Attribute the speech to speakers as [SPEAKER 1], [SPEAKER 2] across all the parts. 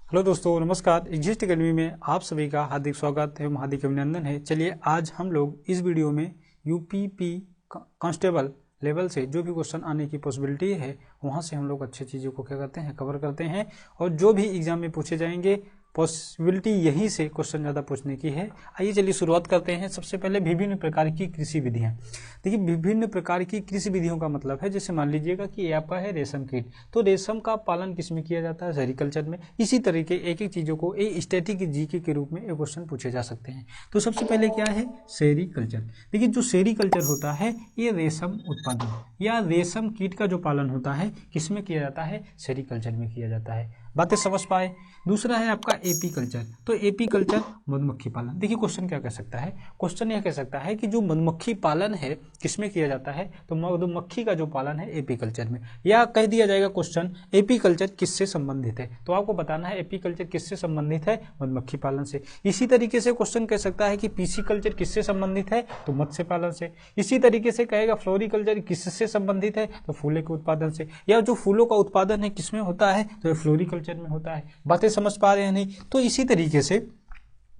[SPEAKER 1] Hello दोस्तों, नमस्कार। Exist academy में आप सभी का हार्दिक स्वागत एवं हार्दिक अभिनंदन है। चलिए आज हम लोग इस वीडियो में यूपीपी कांस्टेबल लेवल से जो भी क्वेश्चन आने की पॉसिबिलिटी है वहाँ से हम लोग अच्छी चीज़ों को क्या करते हैं, कवर करते हैं। और जो भी एग्जाम में पूछे जाएंगे पॉसिबिलिटी यहीं से क्वेश्चन ज़्यादा पूछने की है। आइए चलिए शुरुआत करते हैं। सबसे पहले विभिन्न प्रकार की कृषि विधियाँ। देखिए, विभिन्न प्रकार की कृषि विधियों का मतलब है, जैसे मान लीजिएगा कि ये आपका है रेशम कीट, तो रेशम का पालन किस में किया जाता है, सेरीकल्चर में। इसी तरीके एक एक चीज़ों को एक स्टैटिक जीके के रूप में ये क्वेश्चन पूछे जा सकते हैं। तो सबसे पहले क्या है, सेरीकल्चर। देखिए, जो सेरीकल्चर होता है ये रेशम उत्पादन या रेशम कीट का जो पालन होता है किस में किया जाता है, सेरीकल्चर में किया जाता है। बातें समझ पाए। दूसरा है आपका एपी कल्चर। तो एपी कल्चर मधुमक्खी पालन। देखिए, क्वेश्चन क्या कह सकता है, क्वेश्चन यह कह सकता है कि जो मधुमक्खी पालन है किसमें किया जाता है, तो मधुमक्खी का जो पालन है एपी कल्चर में। या कह दिया जाएगा क्वेश्चन एपी कल्चर किससे संबंधित है, तो आपको बताना है एपी कल्चर किससे संबंधित है, मधुमक्खी पालन से। इसी तरीके से क्वेश्चन कह सकता है कि पीसी कल्चर किससे संबंधित है, तो मत्स्य पालन से। इसी तरीके से कहेगा फ्लोरिकल्चर किससे संबंधित है, तो फूलों के उत्पादन से। या जो फूलों का उत्पादन है किसमें होता है, तो फ्लोरिकल्चर में होता है। बातें समझ पा रहे हैं नहीं? तो इसी तरीके से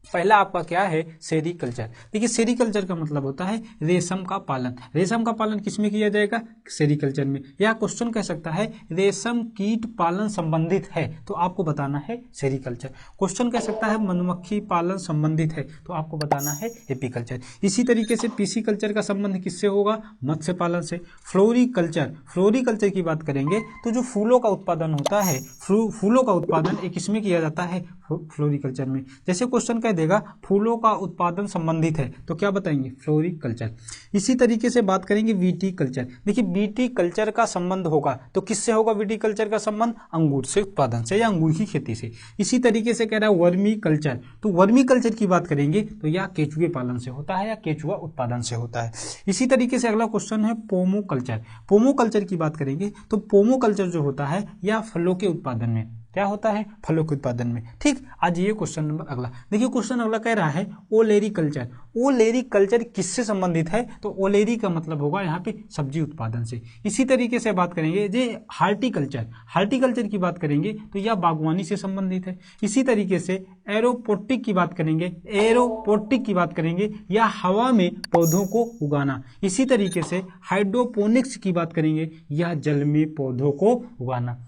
[SPEAKER 1] पहला आपका क्या है, सेरीकल्चर। देखिए, सेरीकल्चर का मतलब होता है रेशम का पालन। रेशम का पालन किसमें किया जाएगा, सेरीकल्चर में। या क्वेश्चन कह सकता है रेशम कीट पालन संबंधित है, तो आपको बताना है सेरीकल्चर। क्वेश्चन कह सकता है मधुमक्खी पालन संबंधित है, तो आपको बताना है एपीकल्चर। इसी तरीके से पीसीकल्चर का संबंध किससे होगा, मत्स्य पालन से। फ्लोरिकल्चर, फ्लोरिकल्चर की बात करेंगे तो जो फूलों का उत्पादन होता है, फूलों का उत्पादन एक किसमें किया जाता है, फ्लोरिकल्चर में। जैसे क्वेश्चन कह देगा फूलों का उत्पादन संबंधित है, तो क्या बताएंगे, फ्लोरिकल्चर। इसी तरीके से बात करेंगे विटीकल्चर। देखिए, विटीकल्चर का संबंध होगा तो किससे होगा विटीकल्चर का संबंध, अंगूर से उत्पादन से या अंगूर की खेती से। इसी तरीके से कह रहा है वर्मी कल्चर, तो वर्मी कल्चर की बात करेंगे तो या केचुए पालन से होता है या केचुआ उत्पादन से होता है। इसी तरीके से अगला क्वेश्चन है पोमो कल्चर। पोमो कल्चर की बात करेंगे तो पोमो कल्चर जो होता है या फलों के उत्पादन में, क्या होता है, फलों के उत्पादन में। ठीक, आज ये क्वेश्चन नंबर अगला। देखिए, क्वेश्चन अगला कह रहा है ओलेरी कल्चर। ओलेरी कल्चर किससे संबंधित है, तो ओलेरी का मतलब होगा यहाँ पे सब्जी उत्पादन से। इसी तरीके से बात करेंगे जे हार्टिकल्चर। हार्टिकल्चर की बात करेंगे तो यह बागवानी से संबंधित है। इसी तरीके से एरोपोटिक की बात करेंगे, एरोपोटिक की बात करेंगे या हवा में पौधों को उगाना। इसी तरीके से हाइड्रोपोनिक्स की बात करेंगे, यह जल में पौधों को उगाना।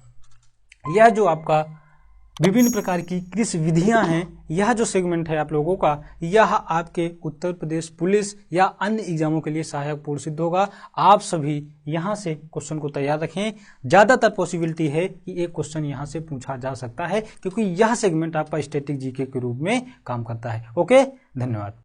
[SPEAKER 1] यह जो आपका विभिन्न प्रकार की कृषि विधियां हैं, यह जो सेगमेंट है आप लोगों का, यह आपके उत्तर प्रदेश पुलिस या अन्य एग्जामों के लिए सहायक पूर्ण सिद्ध होगा। आप सभी यहां से क्वेश्चन को तैयार रखें। ज़्यादातर पॉसिबिलिटी है कि एक क्वेश्चन यहां से पूछा जा सकता है, क्योंकि यह सेगमेंट आपका स्टैटिक जीके के रूप में काम करता है। ओके, धन्यवाद।